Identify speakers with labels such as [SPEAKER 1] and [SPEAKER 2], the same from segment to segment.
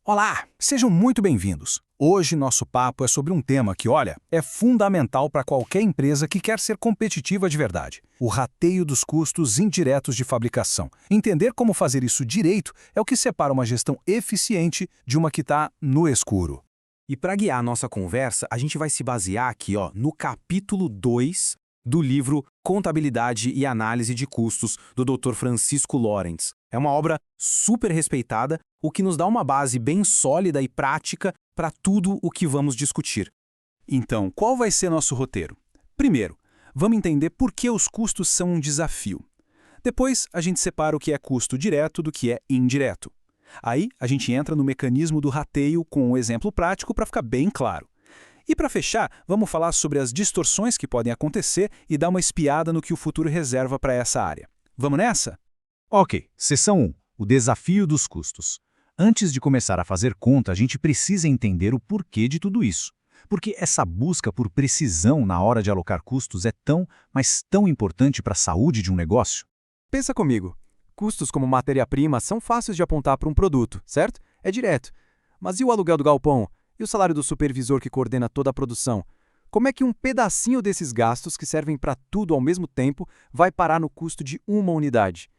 [SPEAKER 1] Olá, sejam muito bem-vindos. Hoje nosso papo é sobre um tema que, olha, é fundamental para qualquer empresa que quer ser competitiva de verdade. O rateio dos custos indiretos de fabricação. Entender como fazer isso direito é o que separa uma gestão eficiente de uma que está no escuro.
[SPEAKER 2] E para guiar a nossa conversa, a gente vai se basear aqui, no capítulo 2 do livro Contabilidade e Análise de Custos, do Dr. Francisco Lorentz. É uma obra super respeitada, o que nos dá uma base bem sólida e prática para tudo o que vamos discutir.
[SPEAKER 1] Então, qual vai ser nosso roteiro? Primeiro, vamos entender por que os custos são um desafio. Depois, a gente separa o que é custo direto do que é indireto. Aí, a gente entra no mecanismo do rateio com um exemplo prático para ficar bem claro. E para fechar, vamos falar sobre as distorções que podem acontecer e dar uma espiada no que o futuro reserva para essa área. Vamos nessa?
[SPEAKER 3] Ok, seção 1. O desafio dos custos. Antes de começar a fazer conta, a gente precisa entender o porquê de tudo isso. Porque essa busca por precisão na hora de alocar custos é tão, mas tão importante para a saúde de um negócio?
[SPEAKER 2] Pensa comigo. Custos como matéria-prima são fáceis de apontar para um produto, certo? É direto. Mas e o aluguel do galpão? E o salário do supervisor que coordena toda a produção? Como é que um pedacinho desses gastos, que servem para tudo ao mesmo tempo, vai parar no custo de uma unidade?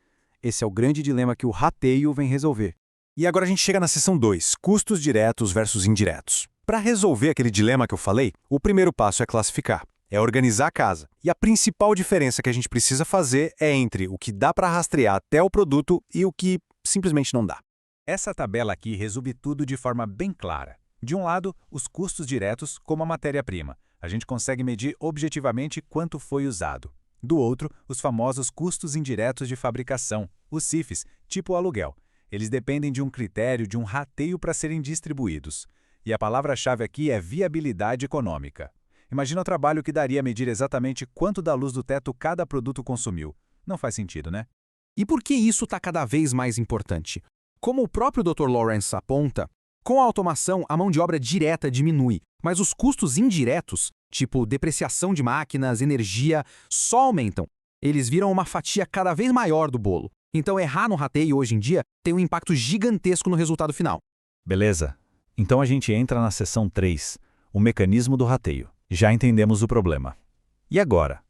[SPEAKER 2] Esse é o grande dilema que o rateio vem resolver.
[SPEAKER 4] E agora a gente chega na seção 2, custos diretos versus indiretos. Para resolver aquele dilema que eu falei, o primeiro passo é classificar, é organizar a casa. E a principal diferença que a gente precisa fazer é entre o que dá para rastrear até o produto e o que simplesmente não dá.
[SPEAKER 3] Essa tabela aqui resume tudo de forma bem clara. De um lado, os custos diretos, como a matéria-prima. A gente consegue medir objetivamente quanto foi usado. Do outro, os famosos custos indiretos de fabricação, os CIFs, tipo o aluguel. Eles dependem de um critério, de um rateio para serem distribuídos. E a palavra-chave aqui é viabilidade econômica. Imagina o trabalho que daria medir exatamente quanto da luz do teto cada produto consumiu. Não faz sentido, né?
[SPEAKER 2] E por que isso está cada vez mais importante? Como o próprio Dr. Lawrence aponta, com a automação, a mão de obra direta diminui, mas os custos indiretos, tipo depreciação de máquinas, energia, só aumentam. Eles viram uma fatia cada vez maior do bolo. Então, errar no rateio hoje em dia tem um impacto gigantesco no resultado final.
[SPEAKER 3] Beleza. Então a gente entra na seção 3, o mecanismo do rateio. Já entendemos o problema. E agora?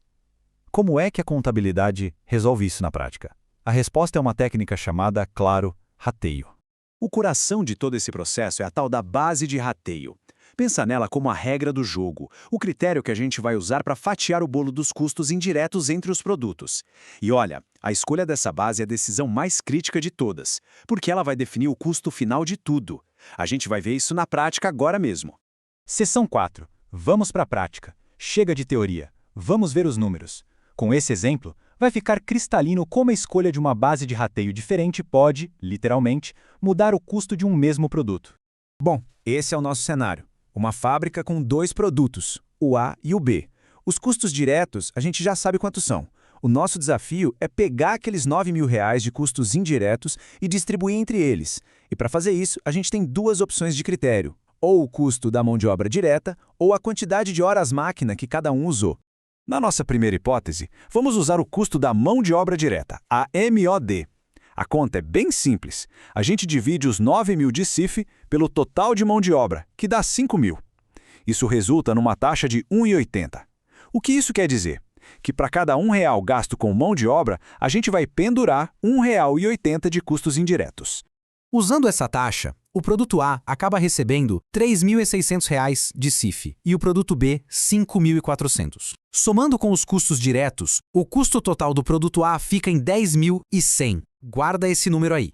[SPEAKER 3] Como é que a contabilidade resolve isso na prática? A resposta é uma técnica chamada, claro, rateio.
[SPEAKER 4] O coração de todo esse processo é a tal da base de rateio. Pensa nela como a regra do jogo, o critério que a gente vai usar para fatiar o bolo dos custos indiretos entre os produtos. E olha, a escolha dessa base é a decisão mais crítica de todas, porque ela vai definir o custo final de tudo. A gente vai ver isso na prática agora mesmo.
[SPEAKER 3] Seção 4. Vamos para a prática. Chega de teoria. Vamos ver os números. Com esse exemplo, vai ficar cristalino como a escolha de uma base de rateio diferente pode, literalmente, mudar o custo de um mesmo produto.
[SPEAKER 2] Bom, esse é o nosso cenário. Uma fábrica com dois produtos, o A e o B. Os custos diretos, a gente já sabe quantos são. O nosso desafio é pegar aqueles R$ 9.000 de custos indiretos e distribuir entre eles. E para fazer isso, a gente tem duas opções de critério. Ou o custo da mão de obra direta, ou a quantidade de horas-máquina que cada um usou.
[SPEAKER 4] Na nossa primeira hipótese, vamos usar o custo da mão de obra direta, a MOD. A conta é bem simples. A gente divide os 9.000 de CIF pelo total de mão de obra, que dá 5.000. Isso resulta numa taxa de R$ 1,80. O que isso quer dizer? Que para cada R$ 1 gasto com mão de obra, a gente vai pendurar R$ 1,80 de custos indiretos.
[SPEAKER 2] Usando essa taxa, o produto A acaba recebendo R$ 3.600 de CIF e o produto B, R$ 5.400. Somando com os custos diretos, o custo total do produto A fica em R$ 10.100. Guarda esse número aí.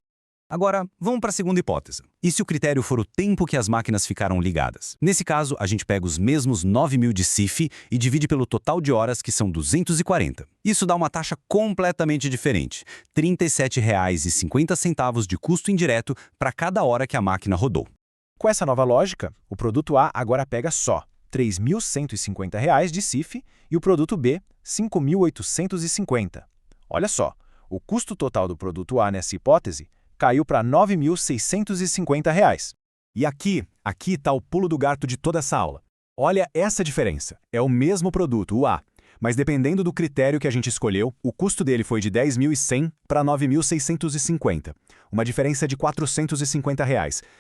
[SPEAKER 4] Agora, vamos para a segunda hipótese. E se o critério for o tempo que as máquinas ficaram ligadas? Nesse caso, a gente pega os mesmos 9.000 de CIF e divide pelo total de horas, que são 240. Isso dá uma taxa completamente diferente, R$ 37,50 de custo indireto para cada hora que a máquina rodou.
[SPEAKER 1] Com essa nova lógica, o produto A agora pega só R$ 3.150 de CIF e o produto B, R$ 5.850. Olha só, o custo total do produto A nessa hipótese caiu para R$ 9.650.
[SPEAKER 4] E aqui está o pulo do gato de toda essa aula. Olha essa diferença. É o mesmo produto, o A, Mas dependendo do critério que a gente escolheu, o custo dele foi de 10.100 para 9.650. Uma diferença de R$ 450.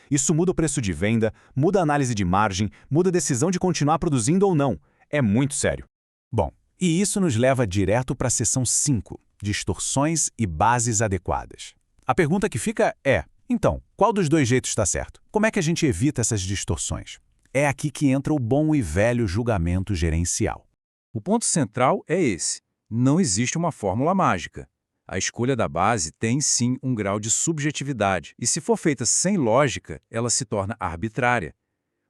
[SPEAKER 4] Isso muda o preço de venda, muda a análise de margem, muda a decisão de continuar produzindo ou não. É muito sério.
[SPEAKER 1] Bom, e isso nos leva direto para a seção 5, distorções e bases adequadas. A pergunta que fica é, então, qual dos dois jeitos está certo? Como é que a gente evita essas distorções? É aqui que entra o bom e velho julgamento gerencial.
[SPEAKER 5] O ponto central é esse. Não existe uma fórmula mágica. A escolha da base tem, sim, um grau de subjetividade, e se for feita sem lógica, ela se torna arbitrária.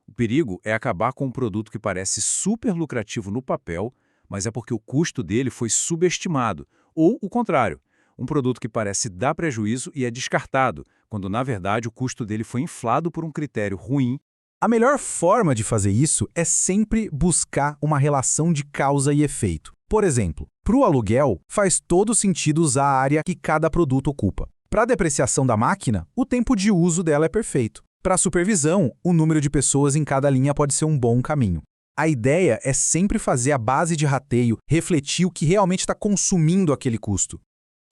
[SPEAKER 5] O perigo é acabar com um produto que parece super lucrativo no papel, mas é porque o custo dele foi subestimado, ou o contrário, um produto que parece dar prejuízo e é descartado, quando na verdade o custo dele foi inflado por um critério ruim.
[SPEAKER 2] A melhor forma de fazer isso é sempre buscar uma relação de causa e efeito. Por exemplo, para o aluguel, faz todo sentido usar a área que cada produto ocupa. Para a depreciação da máquina, o tempo de uso dela é perfeito. Para a supervisão, o número de pessoas em cada linha pode ser um bom caminho. A ideia é sempre fazer a base de rateio refletir o que realmente está consumindo aquele custo.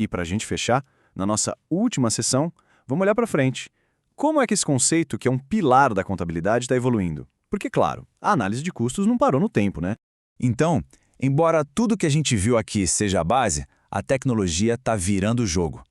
[SPEAKER 4] E para a gente fechar, na nossa última sessão, vamos olhar para frente. Como é que esse conceito, que é um pilar da contabilidade, está evoluindo? Porque, claro, a análise de custos não parou no tempo, né?
[SPEAKER 2] Então, embora tudo que a gente viu aqui seja a base, a tecnologia está virando o jogo.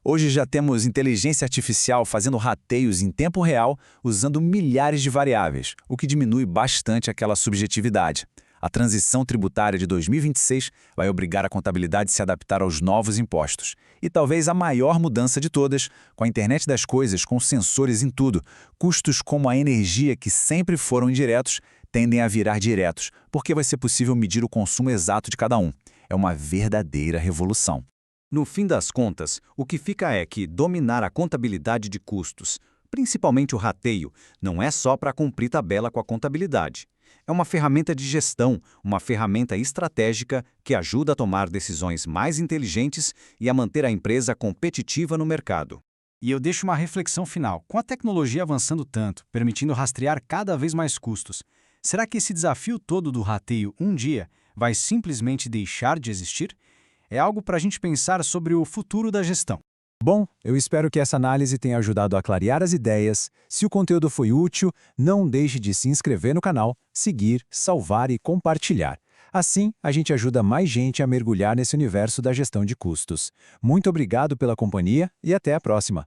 [SPEAKER 2] Hoje já temos inteligência artificial fazendo rateios em tempo real usando milhares de variáveis, o que diminui bastante aquela subjetividade. A transição tributária de 2026 vai obrigar a contabilidade a se adaptar aos novos impostos. E talvez a maior mudança de todas, com a internet das coisas, com sensores em tudo, custos como a energia, que sempre foram indiretos, tendem a virar diretos, porque vai ser possível medir o consumo exato de cada um. É uma verdadeira revolução.
[SPEAKER 3] No fim das contas, o que fica é que dominar a contabilidade de custos, principalmente o rateio, não é só para cumprir tabela com a contabilidade. É uma ferramenta de gestão, uma ferramenta estratégica que ajuda a tomar decisões mais inteligentes e a manter a empresa competitiva no mercado.
[SPEAKER 6] E eu deixo uma reflexão final. Com a tecnologia avançando tanto, permitindo rastrear cada vez mais custos, será que esse desafio todo do rateio um dia vai simplesmente deixar de existir? É algo para a gente pensar sobre o futuro da gestão.
[SPEAKER 2] Bom, eu espero que essa análise tenha ajudado a clarear as ideias. Se o conteúdo foi útil, não deixe de se inscrever no canal, seguir, salvar e compartilhar. Assim, a gente ajuda mais gente a mergulhar nesse universo da gestão de custos. Muito obrigado pela companhia e até a próxima!